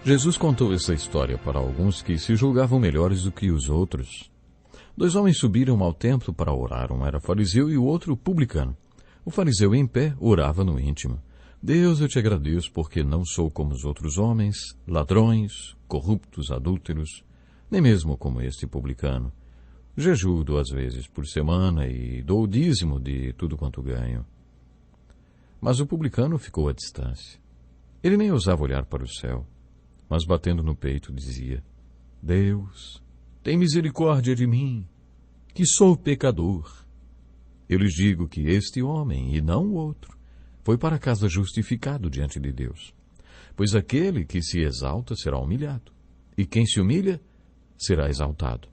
Jesus contou essa história para alguns que se julgavam melhores do que os outros. 2 homens subiram ao templo para orar, um era fariseu e o outro publicano. O fariseu em pé orava no íntimo. Deus, eu te agradeço porque não sou como os outros homens, ladrões, corruptos, adúlteros, nem mesmo como este publicano. Jejuo 2 vezes por semana e dou o dízimo de tudo quanto ganho. Mas o publicano ficou à distância. Ele nem ousava olhar para o céu, mas batendo no peito dizia: Deus, tem misericórdia de mim, que sou pecador. Eu lhes digo que este homem, e não o outro, foi para casa justificado diante de Deus. Pois aquele que se exalta será humilhado, e quem se humilha será exaltado.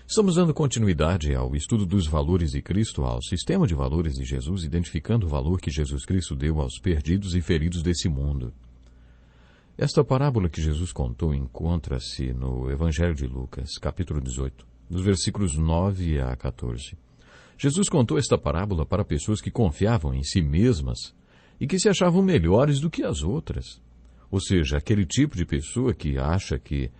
Estamos dando continuidade ao estudo dos valores de Cristo, ao sistema de valores de Jesus, identificando o valor que Jesus Cristo deu aos perdidos e feridos desse mundo. Esta parábola que Jesus contou encontra-se no Evangelho de Lucas, capítulo 18, dos versículos 9 a 14. Jesus contou esta parábola para pessoas que confiavam em si mesmas e que se achavam melhores do que as outras. Ou seja, aquele tipo de pessoa que acha que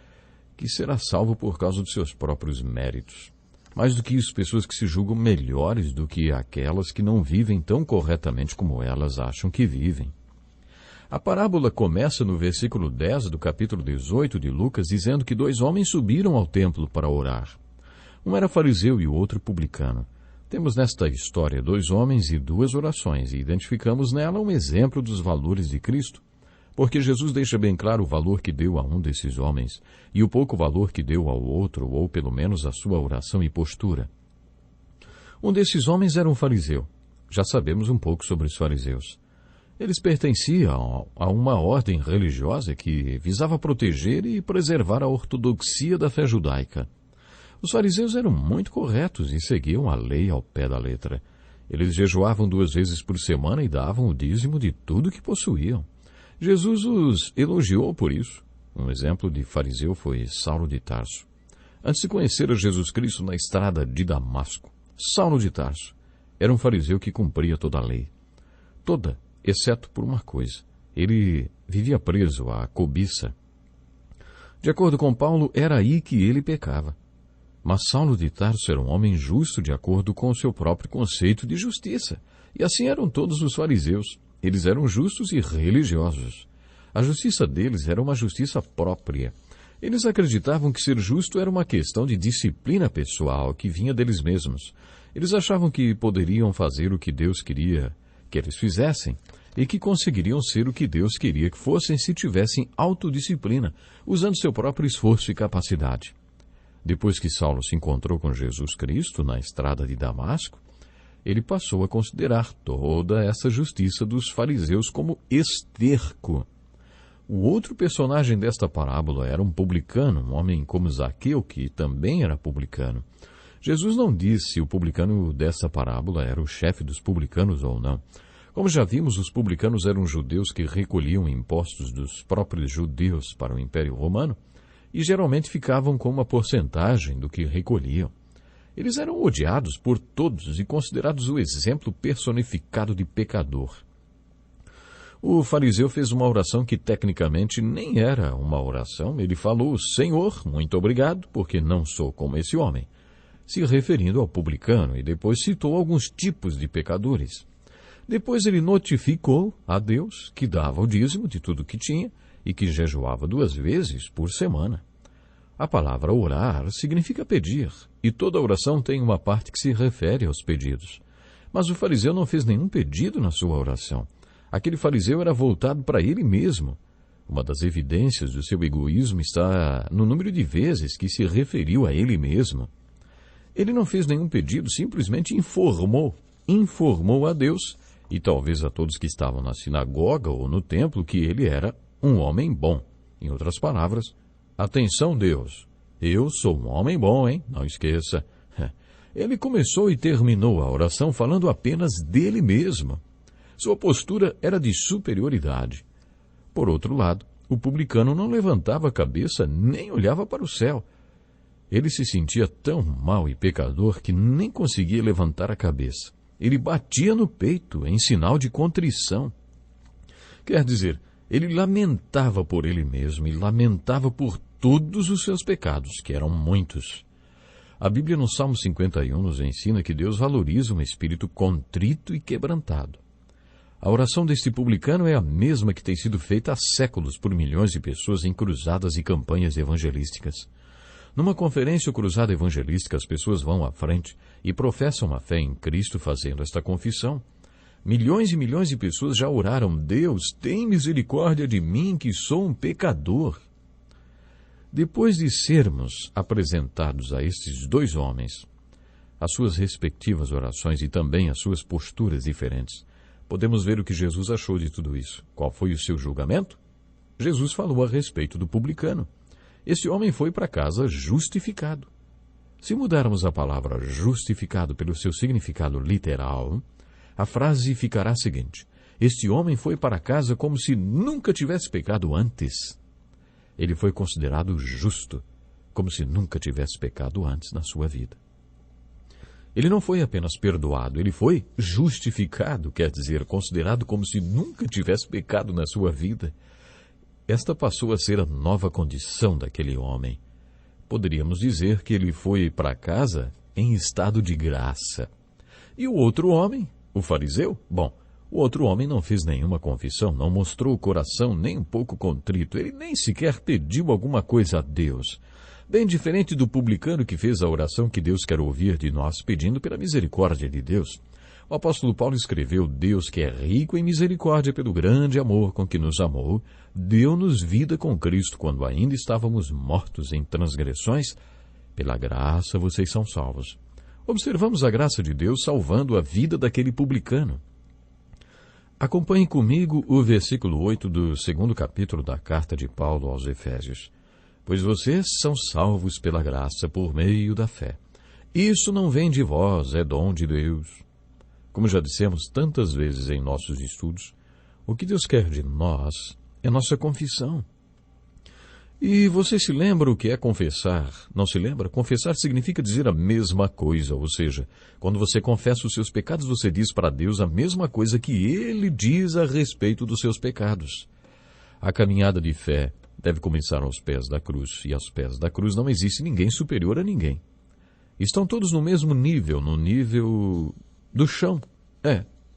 será salvo por causa dos seus próprios méritos. Mais do que isso, pessoas que se julgam melhores do que aquelas que não vivem tão corretamente como elas acham que vivem. A parábola começa no versículo 10 do capítulo 18 de Lucas, dizendo que 2 homens subiram ao templo para orar. Um era fariseu e o outro publicano. Temos nesta história 2 homens e 2 orações, e identificamos nela um exemplo dos valores de Cristo, porque Jesus deixa bem claro o valor que deu a um desses homens e o pouco valor que deu ao outro, ou pelo menos a sua oração e postura. Um desses homens era um fariseu. Já sabemos um pouco sobre os fariseus. Eles pertenciam a uma ordem religiosa que visava proteger e preservar a ortodoxia da fé judaica. Os fariseus eram muito corretos e seguiam a lei ao pé da letra. Eles jejuavam 2 vezes por semana e davam o dízimo de tudo que possuíam. Jesus os elogiou por isso. Um exemplo de fariseu foi Saulo de Tarso. Antes de conhecer a Jesus Cristo na estrada de Damasco, Saulo de Tarso era um fariseu que cumpria toda a lei. Toda, exceto por uma coisa. Ele vivia preso à cobiça. De acordo com Paulo, era aí que ele pecava. Mas Saulo de Tarso era um homem justo de acordo com o seu próprio conceito de justiça. E assim eram todos os fariseus. Eles eram justos e religiosos. A justiça deles era uma justiça própria. Eles acreditavam que ser justo era uma questão de disciplina pessoal que vinha deles mesmos. Eles achavam que poderiam fazer o que Deus queria que eles fizessem e que conseguiriam ser o que Deus queria que fossem se tivessem autodisciplina, usando seu próprio esforço e capacidade. Depois que Saulo se encontrou com Jesus Cristo na estrada de Damasco, ele passou a considerar toda essa justiça dos fariseus como esterco. O outro personagem desta parábola era um publicano, um homem como Zaqueu, que também era publicano. Jesus não disse se o publicano dessa parábola era o chefe dos publicanos ou não. Como já vimos, os publicanos eram judeus que recolhiam impostos dos próprios judeus para o Império Romano e geralmente ficavam com uma porcentagem do que recolhiam. Eles eram odiados por todos e considerados o exemplo personificado de pecador. O fariseu fez uma oração que tecnicamente nem era uma oração. Ele falou: Senhor, muito obrigado, porque não sou como esse homem, se referindo ao publicano, e depois citou alguns tipos de pecadores. Depois ele notificou a Deus que dava o dízimo de tudo que tinha e que jejuava 2 vezes por semana. A palavra orar significa pedir, e toda oração tem uma parte que se refere aos pedidos. Mas o fariseu não fez nenhum pedido na sua oração. Aquele fariseu era voltado para ele mesmo. Uma das evidências do seu egoísmo está no número de vezes que se referiu a ele mesmo. Ele não fez nenhum pedido, simplesmente informou a Deus, e talvez a todos que estavam na sinagoga ou no templo, que ele era um homem bom. Em outras palavras, atenção, Deus, eu sou um homem bom, hein? Não esqueça. Ele começou e terminou a oração falando apenas dele mesmo. Sua postura era de superioridade. Por outro lado, o publicano não levantava a cabeça nem olhava para o céu. Ele se sentia tão mau e pecador que nem conseguia levantar a cabeça. Ele batia no peito em sinal de contrição. Quer dizer, Ele lamentava por ele mesmo e lamentava por todos os seus pecados, que eram muitos. A Bíblia no Salmo 51 nos ensina que Deus valoriza um espírito contrito e quebrantado. A oração deste publicano é a mesma que tem sido feita há séculos por milhões de pessoas em cruzadas e campanhas evangelísticas. Numa conferência ou cruzada evangelística, as pessoas vão à frente e professam a fé em Cristo fazendo esta confissão. Milhões e milhões de pessoas já oraram: Deus, tem misericórdia de mim, que sou um pecador. Depois de sermos apresentados a estes dois homens, as suas respectivas orações e também as suas posturas diferentes, podemos ver o que Jesus achou de tudo isso. Qual foi o seu julgamento? Jesus falou a respeito do publicano. Esse homem foi para casa justificado. Se mudarmos a palavra justificado pelo seu significado literal, a frase ficará a seguinte: este homem foi para casa como se nunca tivesse pecado antes. Ele foi considerado justo, como se nunca tivesse pecado antes na sua vida. Ele não foi apenas perdoado, ele foi justificado, quer dizer, considerado como se nunca tivesse pecado na sua vida. Esta passou a ser a nova condição daquele homem. Poderíamos dizer que ele foi para casa em estado de graça. E o outro homem, o fariseu? Bom, o outro homem não fez nenhuma confissão, não mostrou o coração nem um pouco contrito, ele nem sequer pediu alguma coisa a Deus. Bem diferente do publicano que fez a oração que Deus quer ouvir de nós, pedindo pela misericórdia de Deus. O apóstolo Paulo escreveu: Deus, que é rico em misericórdia pelo grande amor com que nos amou, deu-nos vida com Cristo quando ainda estávamos mortos em transgressões. Pela graça vocês são salvos. Observamos a graça de Deus salvando a vida daquele publicano. Acompanhe comigo o versículo 8 do 2º capítulo da carta de Paulo aos Efésios. Pois vocês são salvos pela graça por meio da fé. Isso não vem de vós, é dom de Deus. Como já dissemos tantas vezes em nossos estudos, o que Deus quer de nós é nossa confissão. E você se lembra o que é confessar? Não se lembra? Confessar significa dizer a mesma coisa, ou seja, quando você confessa os seus pecados, você diz para Deus a mesma coisa que Ele diz a respeito dos seus pecados. A caminhada de fé deve começar aos pés da cruz, e aos pés da cruz não existe ninguém superior a ninguém. Estão todos no mesmo nível, no nível do chão.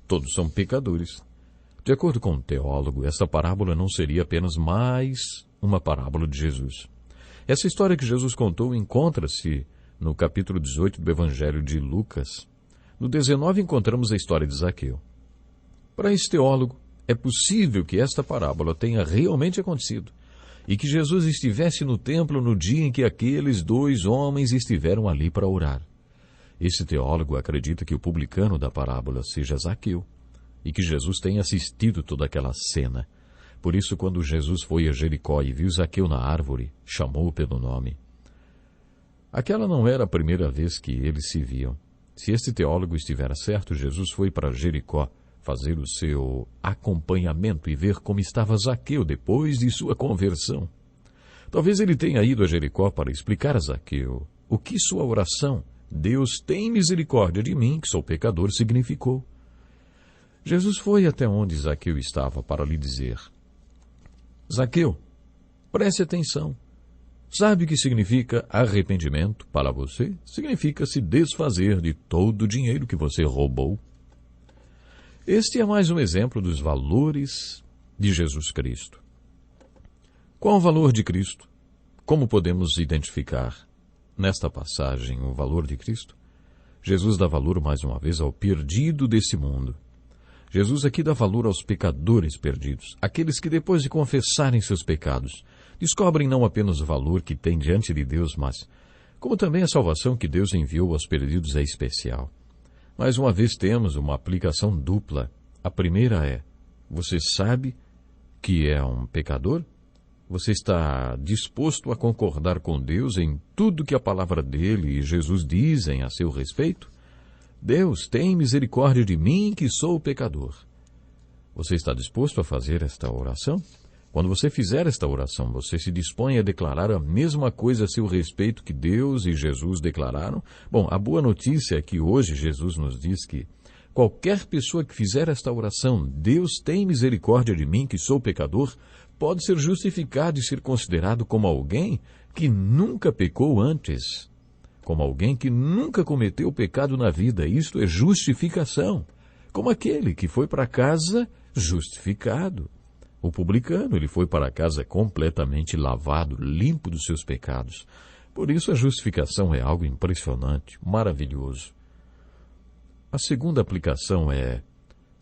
Todos são pecadores. De acordo com um teólogo, essa parábola não seria apenas mais uma parábola de Jesus. Essa história que Jesus contou encontra-se no capítulo 18 do Evangelho de Lucas. No 19 encontramos a história de Zaqueu. Para esse teólogo, é possível que esta parábola tenha realmente acontecido e que Jesus estivesse no templo no dia em que aqueles dois homens estiveram ali para orar. Esse teólogo acredita que o publicano da parábola seja Zaqueu e que Jesus tenha assistido toda aquela cena. Por isso, quando Jesus foi a Jericó e viu Zaqueu na árvore, chamou-o pelo nome. Aquela não era a primeira vez que eles se viam. Se este teólogo estivera certo, Jesus foi para Jericó fazer o seu acompanhamento e ver como estava Zaqueu depois de sua conversão. Talvez ele tenha ido a Jericó para explicar a Zaqueu o que sua oração, Deus tem misericórdia de mim, que sou pecador, significou. Jesus foi até onde Zaqueu estava para lhe dizer: Zaqueu, preste atenção. Sabe o que significa arrependimento para você? Significa se desfazer de todo o dinheiro que você roubou. Este é mais um exemplo dos valores de Jesus Cristo. Qual o valor de Cristo? Como podemos identificar nesta passagem o valor de Cristo? Jesus dá valor mais uma vez ao perdido desse mundo. Jesus aqui dá valor aos pecadores perdidos, aqueles que depois de confessarem seus pecados, descobrem não apenas o valor que têm diante de Deus, mas como também a salvação que Deus enviou aos perdidos é especial. Mais uma vez temos uma aplicação dupla. A primeira é: você sabe que é um pecador? Você está disposto a concordar com Deus em tudo que a palavra dele e Jesus dizem a seu respeito? Deus, tem misericórdia de mim, que sou pecador. Você está disposto a fazer esta oração? Quando você fizer esta oração, você se dispõe a declarar a mesma coisa a seu respeito que Deus e Jesus declararam? Bom, a boa notícia é que hoje Jesus nos diz que, Qualquer pessoa que fizer esta oração, Deus tem misericórdia de mim, que sou pecador, pode ser justificado e ser considerado como alguém que nunca pecou antes, como alguém que nunca cometeu pecado na vida. Isto é justificação, como aquele que foi para casa justificado. O publicano, ele foi para casa completamente lavado, limpo dos seus pecados. Por isso a justificação é algo impressionante, maravilhoso. A segunda aplicação é: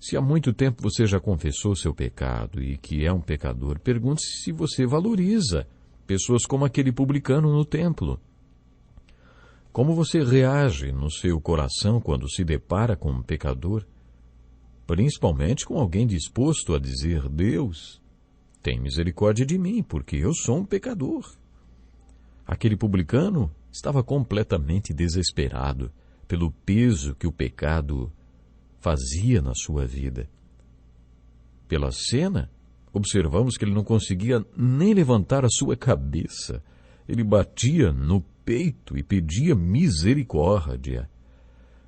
se há muito tempo você já confessou seu pecado e que é um pecador, pergunte-se se você valoriza pessoas como aquele publicano no templo. Como você reage no seu coração quando se depara com um pecador? Principalmente com alguém disposto a dizer: Deus, tem misericórdia de mim, porque eu sou um pecador. Aquele publicano estava completamente desesperado pelo peso que o pecado fazia na sua vida. Pela cena, observamos que ele não conseguia nem levantar a sua cabeça. Ele batia no peito e pedia misericórdia.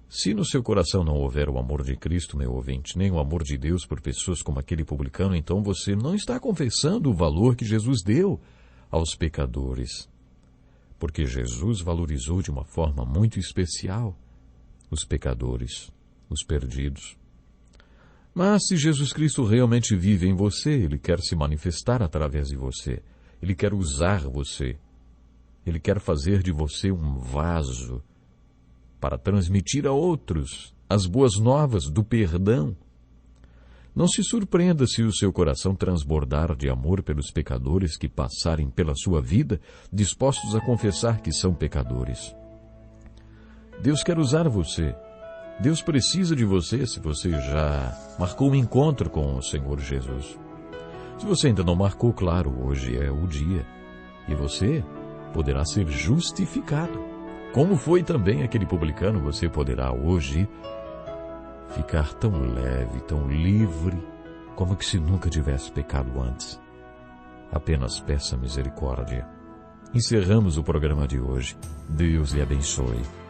Se no seu coração não houver o amor de Cristo, meu ouvinte, nem o amor de Deus por pessoas como aquele publicano, então você não está confessando o valor que Jesus deu aos pecadores. Porque Jesus valorizou de uma forma muito especial os pecadores, os perdidos. Mas se Jesus Cristo realmente vive em você, Ele quer se manifestar através de você. Ele quer usar você. Ele quer fazer de você um vaso para transmitir a outros as boas novas do perdão. Não se surpreenda se o seu coração transbordar de amor pelos pecadores que passarem pela sua vida, dispostos a confessar que são pecadores. Deus quer usar você. Deus precisa de você se você já marcou um encontro com o Senhor Jesus. Se você ainda não marcou, claro, hoje é o dia. E você poderá ser justificado. Como foi também aquele publicano, você poderá hoje ficar tão leve, tão livre, como que se nunca tivesse pecado antes. Apenas peça misericórdia. Encerramos o programa de hoje. Deus lhe abençoe.